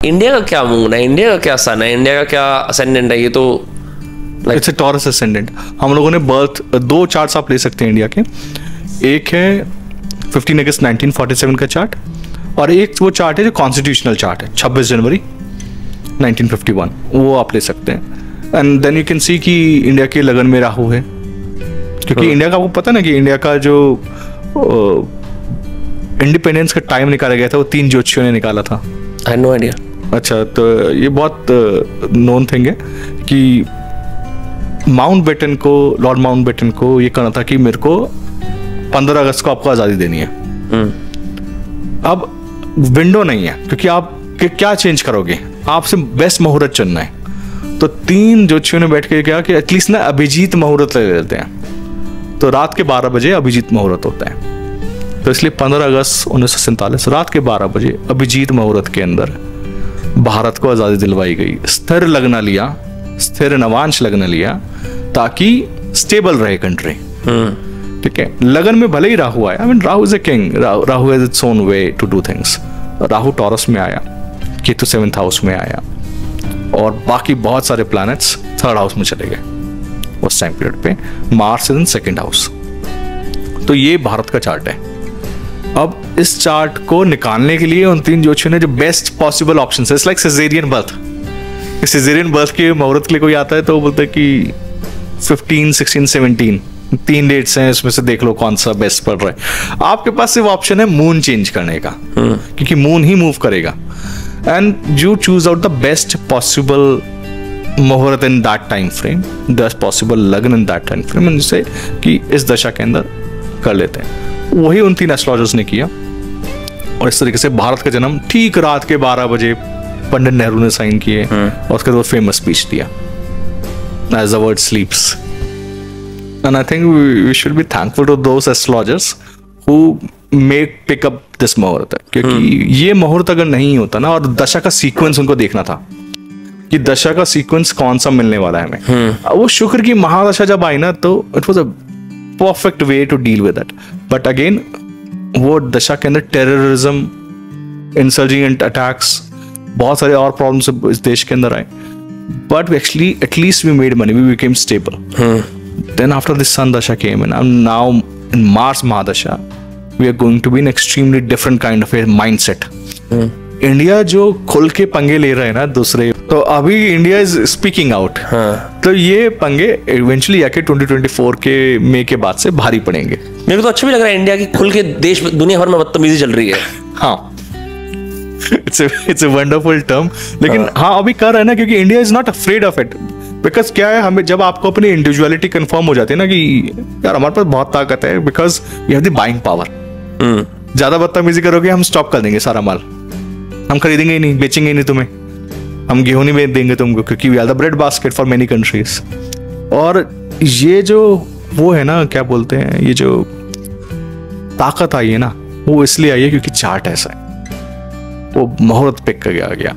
India का क्या moon है, इंडिया का क्या सन है, इंडिया का क्या असेंडेंट है? ये तो इट्स ए टॉरस असेंडेंट। हम लोगों ने बर्थ 2 चार्ट्स आप ले सकते हैं इंडिया के। एक है 15 अगस्त 1947 का चार्ट, और एक वो चार्ट है जो कॉन्स्टिट्यूशनल चार्ट है 26 जनवरी 1951, वो आप ले सकते हैं। And then you can see कि इंडिया के लगन में राहु है, क्योंकि इंडिया का, आपको पता ना कि इंडिया का जो इंडिपेंडेंस का टाइम निकाला गया था वो 3 ज्योतिषियों ने निकाला था। I have no idea. अच्छा, तो ये बहुत नोन थिंग है कि माउंटबेटन को, लॉर्ड माउंटबेटन को ये कहना था कि मेरे को 15 अगस्त को आपको आज़ादी देनी है। अब विंडो नहीं है, क्योंकि आप क्या चेंज करोगे, आपसे बेस्ट मुहूर्त चुनना है। तो 3 ज्योतिषियों ने बैठ के कहा कि एटलीस्ट ना अभिजीत मुहूर्त ले लेते हैं। तो रात के 12 बजे अभिजीत मुहूर्त होता है, तो इसलिए 15 अगस्त 1947 रात के 12 बजे अभिजीत मुहूर्त के अंदर भारत को आज़ादी दिलवाई गई। स्थिर लग्न लिया, स्थिर नवांश लग्न लिया, ताकि स्टेबल रहे कंट्री। ठीक है, लगन में भले ही राहु आया, I mean Rahu is a king, Rahu has its own way to do things. Rahu Taurus में आया, केतु 7th हाउस में आया, और बाकी बहुत सारे प्लैनेट्स 3rd हाउस में चले गए उस टाइम पीरियड पे। Mars is in 2nd house. तो ये भारत का चार्ट है। अब इस चार्ट को निकालने के लिए उन 3 ज्योतिषियों ने जो बेस्ट पॉसिबल ऑप्शन है, it's like caesarean birth. Caesarean birth के मुहूर्त के लिए कोई आता है तो वो बोलते हैं कि 15, 16, 17 3 डेट्स हैं, इसमें से देख लो कौन सा बेस्ट पड़ रहा है। आपके पास सिर्फ ऑप्शन है मून चेंज करने का, क्योंकि मून ही मूव करेगा। And you choose out the best possible muhurat in that time frame, best possible lagna in that time frame, जिससे कि इस दशा के अंदर कर लेते हैं। वही उन 3 एस्ट्रोलॉजर्स ने किया, और इस तरीके से भारत का जन्म ठीक रात के 12 बजे पंडित नेहरू ने साइन किए, और उसके बाद फेमस स्पीच दिया, as the world sleeps. And I think we should be thankful to those astrologers who make pick up this मुहूर्त, क्योंकि ये मुहूर्त अगर नहीं होता ना, और दशा का सीक्वेंस उनको देखना था कि दशा का सीक्वेंस कौन सा मिलने वाला है हमें। वो शुक्र की महादशा जब आई ना, तो it was a perfect way to deal with that. But again वो दशा के अंदर टेररिज्म, इंसर्जेंट अटैक्स, बहुत सारे और प्रॉब्लम्स इस देश के अंदर आए। But actually at least we made money, we became stable. Then after this sun dasha came in, and now in Mars mahadasha we are going to be in extremely different kind of a mindset. India जो खुल के पंगे ले रहे हैं ना दूसरे, तो अभी इंडिया इज स्पीकिंग आउट। तो ये पंगे इवेंचुअली आके 2024 के मई के बाद से भारी पड़ेंगे। मेरे को तो अच्छा भी लग रहा है इंडिया की खुल के देश दुनिया भर में बदतमीजी चल रही है। हाँ, इट्स अ वंडरफुल टर्म। लेकिन हाँ अभी कर रहा है ना, क्योंकि India is not afraid of it. Because क्या है, हमें जब आपको अपनी इंडिविजुअलिटी कंफर्म हो जाती है ना कि यार हमारे पास बहुत ताकत है, because we have the buying power. ज्यादा बदतमीजी करोगे हम स्टॉप कर देंगे सारा माल, हम खरीदेंगे ही नहीं, बेचेंगे ही नहीं तुम्हें, हम गेहूं नहीं बेच देंगे तुमको, क्योंकि we are the bread basket for many countries. और ये जो वो है ना, क्या बोलते हैं, ये जो ताकत आई है ना, वो इसलिए आई है क्योंकि चार्ट ऐसा है, वो मुहूर्त पिक कर गया।